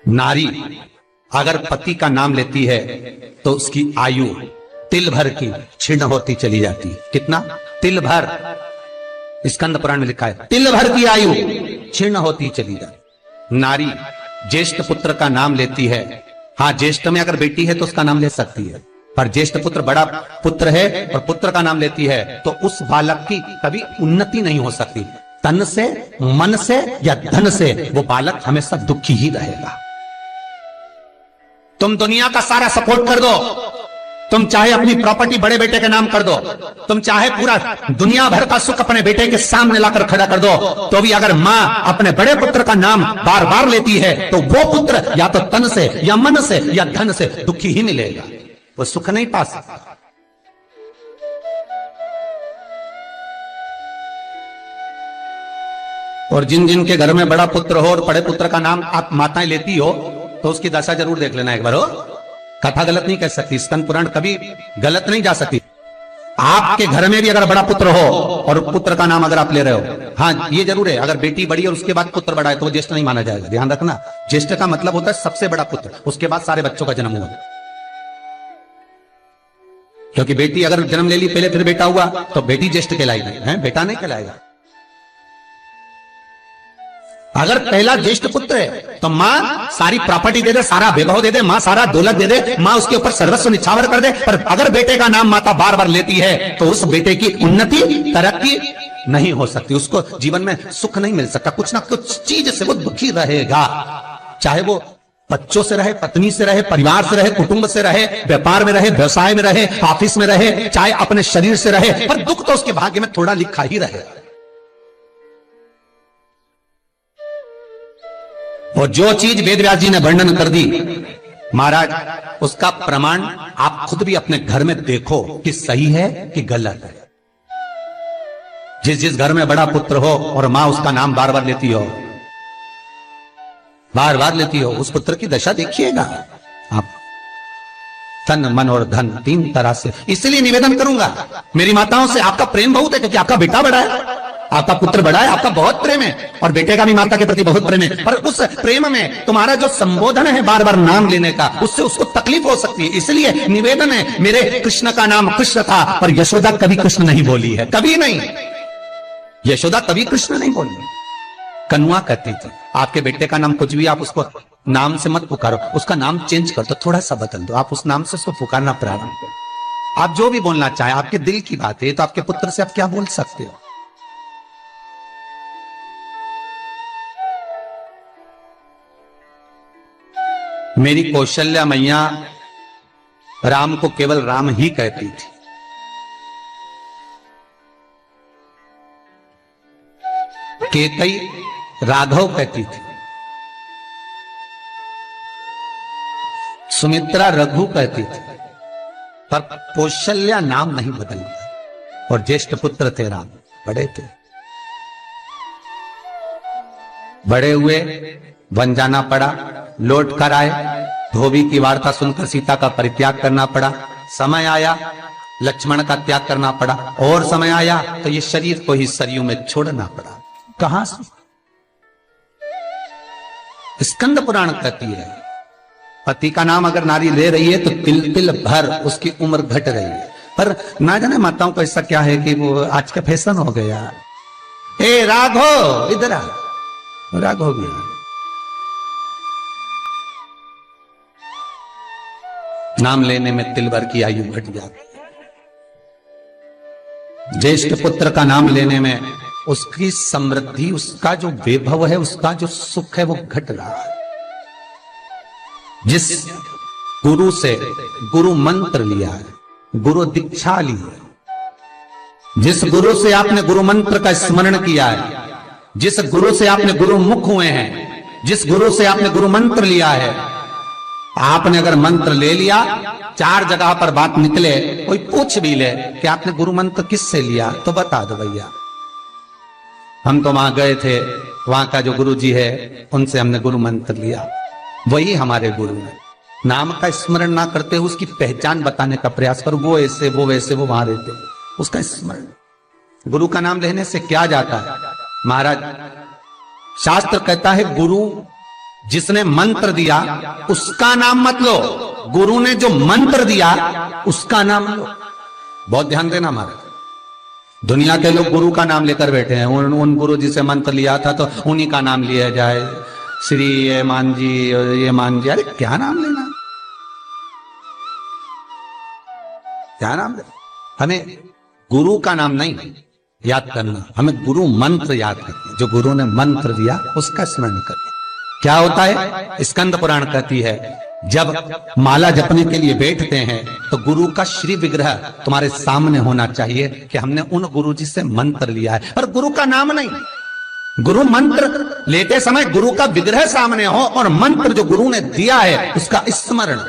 नारी अगर पति का नाम लेती है तो उसकी आयु तिल भर की क्षीण होती चली जाती है। कितना? तिल भर। स्कंद पुराण में लिखा है तिल भर की आयु क्षीण होती चली जाती। नारी ज्येष्ठ पुत्र का नाम लेती है, हाँ ज्येष्ठ में अगर बेटी है तो उसका नाम ले सकती है, पर ज्येष्ठ पुत्र बड़ा पुत्र है और पुत्र का नाम लेती है तो उस बालक की कभी उन्नति नहीं हो सकती। तन से, मन से या धन से वो बालक हमेशा दुखी ही रहेगा। तुम दुनिया का सारा सपोर्ट कर दो, तुम चाहे अपनी प्रॉपर्टी बड़े बेटे के नाम कर दो, तुम चाहे पूरा दुनिया भर का सुख अपने बेटे के सामने लाकर खड़ा कर दो, तो भी अगर मां अपने बड़े पुत्र का नाम बार बार लेती है तो वो पुत्र या तो तन से या मन से या धन से दुखी ही मिलेगा, वो सुख नहीं पा सकता। और जिन जिन के घर में बड़ा पुत्र हो और बड़े पुत्र का नाम आप माताएं लेती हो तो उसकी दशा जरूर देख लेना एक बार। हो कथा गलत नहीं कह सकती, स्कंद पुराण कभी गलत नहीं जा सकती। आपके घर में भी अगर बड़ा पुत्र हो और पुत्र का नाम अगर आप ले रहे हो, हाँ ये जरूर है अगर बेटी बड़ी और उसके बाद पुत्र बड़ा है तो वो ज्येष्ठ नहीं माना जाएगा। ध्यान रखना, ज्येष्ठ का मतलब होता है सबसे बड़ा पुत्र, उसके बाद सारे बच्चों का जन्म हुआ। क्योंकि बेटी अगर जन्म ले ली पहले फिर बेटा हुआ तो बेटी ज्येष्ठ कहलाएगी, है बेटा नहीं कहलाएगा। अगर पहला ज्येष्ठ पुत्र है तो मां सारी प्रॉपर्टी दे दे, सारा वैभव दे दे, मां सारा दौलत दे दे, मां उसके ऊपर सर्वस्व निछावर कर दे। पर अगर बेटे का नाम माता बार बार लेती है तो उस बेटे की उन्नति तरक्की नहीं हो सकती, उसको जीवन में सुख नहीं मिल सकता, कुछ ना कुछ चीज से वो दुखी रहेगा। चाहे वो बच्चों से रहे, पत्नी से रहे, परिवार से रहे, कुटुंब से रहे, व्यापार में रहे, व्यवसाय में रहे, ऑफिस में रहे, चाहे अपने शरीर से रहे, पर दुख तो उसके भाग्य में थोड़ा लिखा ही रहे। और जो चीज वेदव्यास जी ने वर्णन कर दी महाराज, उसका प्रमाण आप खुद भी अपने घर में देखो कि सही है कि गलत है। जिस जिस घर में बड़ा पुत्र हो और मां उसका नाम बार बार लेती हो, बार बार लेती हो, उस पुत्र की दशा देखिएगा आप। तन, मन और धन तीन तरह से। इसलिए निवेदन करूंगा मेरी माताओं से, आपका प्रेम बहुत है क्योंकि आपका बेटा बड़ा है, आपका पुत्र बड़ा है, आपका बहुत प्रेम है और बेटे का भी माता के प्रति बहुत प्रेम है, पर उस प्रेम में तुम्हारा जो संबोधन है बार बार नाम लेने का, उससे उसको तकलीफ हो सकती है। इसलिए निवेदन है, मेरे कृष्ण का नाम कृष्ण था पर यशोदा कभी कृष्ण नहीं बोली है, कभी नहीं, यशोदा कभी कृष्ण नहीं बोली, कन्वा कहती थी। आपके बेटे का नाम कुछ भी आप उसको नाम से मत पुकारो, उसका नाम चेंज कर दो, थोड़ा सा बदल दो, आप उस नाम से उसको पुकारना प्रारंभ करो। आप जो भी बोलना चाहे, आपके दिल की बात है, तो आपके पुत्र से आप क्या बोल सकते हो। मेरी कौशल्या मैया राम को केवल राम ही कहती थी। केकई राघव कहती थी, सुमित्रा रघु कहती थी, पर कौशल्या नाम नहीं बदला। और ज्येष्ठ पुत्र थे राम, बड़े थे, बड़े हुए, वन जाना पड़ा, लौट कर आए, धोबी की वार्ता सुनकर सीता का परित्याग करना पड़ा, समय आया लक्ष्मण का त्याग करना पड़ा, और समय आया तो ये शरीर को ही सरयू में छोड़ना पड़ा। कहां से? स्कंद पुराण कहती है पति का नाम अगर नारी ले रही है तो तिल तिल भर उसकी उम्र घट रही है। पर ना जाने माताओं को ऐसा क्या है कि वो आज का फैशन हो गया, ए राघव इधर आ, राघव भी नाम लेने में तिल भर की आयु घट जाती है। ज्येष्ठ पुत्र का नाम लेने में उसकी समृद्धि, उसका जो वैभव है, उसका जो सुख है वो घट रहा है। जिस गुरु से गुरु मंत्र लिया है, गुरु दीक्षा ली है, जिस गुरु से आपने गुरु मंत्र का स्मरण किया है, जिस गुरु से आपने गुरु मुख हुए हैं, जिस गुरु से आपने गुरु मंत्र लिया है, आपने अगर मंत्र ले लिया, चार जगह पर बात निकले, कोई पूछ भी ले कि आपने गुरु मंत्र किससे लिया, तो बता दो भैया हम तो वहां गए थे, वहां का जो गुरु जी है उनसे हमने गुरु मंत्र लिया, वही हमारे गुरु है। नाम का स्मरण ना करते हुए उसकी पहचान बताने का प्रयास करो, वो ऐसे वो वैसे वो वहां रहते, उसका स्मरण। गुरु का नाम लेने से क्या जाता है महाराज? शास्त्र कहता है गुरु जिसने मंत्र दिया उसका नाम मत लो, गुरु ने जो मंत्र दिया उसका नाम लो। बहुत ध्यान देना हमारे, दुनिया के लोग गुरु का नाम लेकर बैठे हैं। उन गुरु जी से मंत्र लिया था तो उन्हीं का नाम लिया जाए, श्री ये मान जी, ये मान जी। अरे क्या नाम लेना, क्या नाम लेना? हमें गुरु का नाम नहीं याद करना, हमें गुरु मंत्र याद करना। जो गुरु ने मंत्र दिया उसका स्मरण करना। क्या होता है, स्कंद पुराण कहती है, जब माला जपने के लिए बैठते हैं तो गुरु का श्री विग्रह तुम्हारे सामने होना चाहिए कि हमने उन गुरु जी से मंत्र लिया है, पर गुरु का नाम नहीं। गुरु मंत्र लेते समय गुरु का विग्रह सामने हो और मंत्र जो गुरु ने दिया है उसका स्मरण।